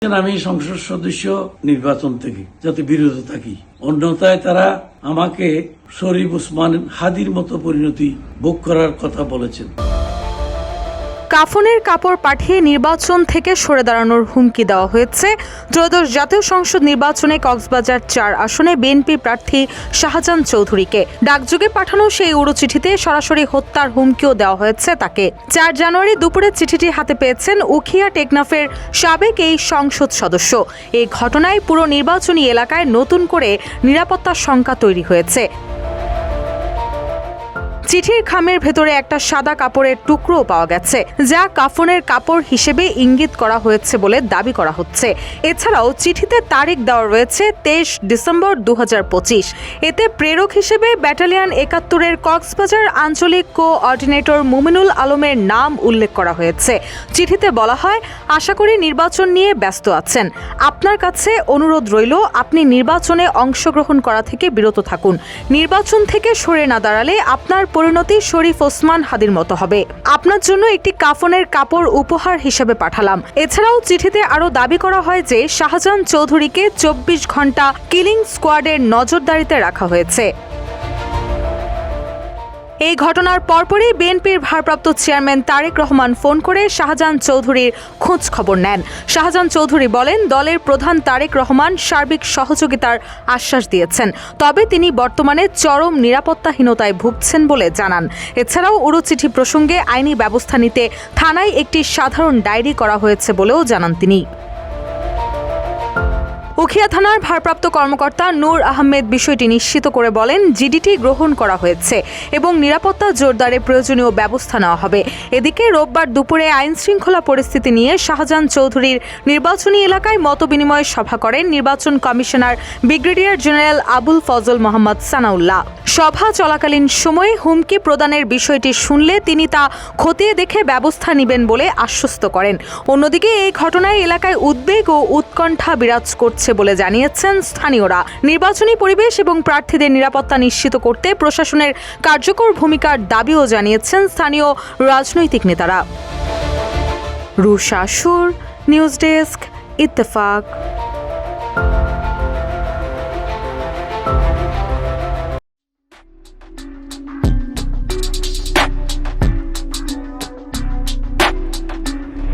আমি সংসদ সদস্য নির্বাচন থেকে যাতে বিরত থাকি, অন্যথায় তারা আমাকে শরীফ ওসমান হাদির মতো পরিণতি ভোগ করার কথা বলেছেন। কাফনের কাপড় পাঠিয়ে নির্বাচন থেকে সরে দাঁড়ানোর হুমকি দেওয়া হয়েছে। ত্রয়োদশ জাতীয় সংসদ নির্বাচনে কক্সবাজার ৪ আসনে বিএনপি প্রার্থী শাহজাহান চৌধুরীকে ডাকযোগে পাঠানো সেই উড়ো চিঠিতে সরাসরি হত্যার হুমকিও দেওয়া হয়েছে তাকে। ৪ জানুয়ারি দুপুরে চিঠিটি হাতে পেয়েছেন উখিয়া টেকনাফের সাবেক এই সংসদ সদস্য। এই ঘটনায় পুরো নির্বাচনী এলাকায় নতুন করে নিরাপত্তার শঙ্কা তৈরি হয়েছে। চিঠির খামের ভেতরে একটা সাদা কাপড়ের টুকরোও পাওয়া গেছে, যা কাফনের কাপড় হিসেবে ইঙ্গিত করা হয়েছে বলে দাবি করা হচ্ছে। এছাড়াও চিঠিতে তারিখ দেওয়া রয়েছে ২৩ ডিসেম্বর ২০২৫। এতে প্রেরক হিসেবে ব্যাটালিয়ন ৭১-এর কক্সবাজার আঞ্চলিক কোঅর্ডিনেটর মুমিনুল আলমের নাম উল্লেখ করা হয়েছে। চিঠিতে বলা হয়, আশা করি নির্বাচন নিয়ে ব্যস্ত আছেন। আপনার কাছে অনুরোধ রইল, আপনি নির্বাচনে অংশগ্রহণ করা থেকে বিরত থাকুন। নির্বাচন থেকে সরে না দাঁড়ালে আপনার পরিণতি শরীফ ওসমান হাদির মতো হবে। আপনার জন্য একটি কাফনের কাপড় উপহার হিসেবে পাঠালাম। এছাড়াও চিঠিতে আরও দাবি করা হয় যে শাহজাহান চৌধুরীকে ২৪ ঘণ্টা কিলিং স্কোয়াডের নজরদারিতে রাখা হয়েছে। এই ঘটনার পরপরই বিএনপির ভারপ্রাপ্ত চেয়ারম্যান তারেক রহমান ফোন করে শাহজাহান চৌধুরীর খোঁজ খবর নেন। শাহজাহান চৌধুরী বলেন, দলের প্রধান তারেক রহমান সার্বিক সহযোগিতার আশ্বাস দিয়েছেন, তবে তিনি বর্তমানে চরম নিরাপত্তাহীনতায় ভুগছেন বলে জানান। এছাড়াও উড়ো চিঠি প্রসঙ্গে আইনি ব্যবস্থা নিতে থানায় একটি সাধারণ ডায়েরি করা হয়েছে বলেও জানান তিনি। উখিয়া থানার ভারপ্রাপ্ত কর্মকর্তা নূর আহমেদ বিষয়টি নিশ্চিত করে বলেন, জিডিটি গ্রহণ করা হয়েছে এবং নিরাপত্তা জোরদারে প্রয়োজনীয় ব্যবস্থা নেওয়া হবে। এদিকে রোববার দুপুরে আইন শৃঙ্খলা পরিস্থিতি নিয়ে শাহজাহান চৌধুরীর নির্বাচনী এলাকায় মতবিনিময় সভা করেন নির্বাচন commissioner brigadier general Abul Fazal Mohammad Sanaullah. সভা চলাকালীন সময়ে হুমকি প্রদানের বিষয়টি শুনলে তিনি তা খতিয়ে দেখে ব্যবস্থা নেবেন বলে আশ্বস্ত করেন। অন্যদিকে এই ঘটনায় এলাকায় উদ্বেগ ও উৎকণ্ঠা বিরাজ করছে বলে জানিয়েছেন স্থানীয়রা। নির্বাচনী পরিবেশ এবং প্রার্থীদের নিরাপত্তা নিশ্চিত করতে প্রশাসনের কার্যকর ভূমিকার দাবিও জানিয়েছেন স্থানীয় রাজনৈতিক নেতারা। রুশা সুর, নিউজ ডেস্ক, ইত্তেফাক।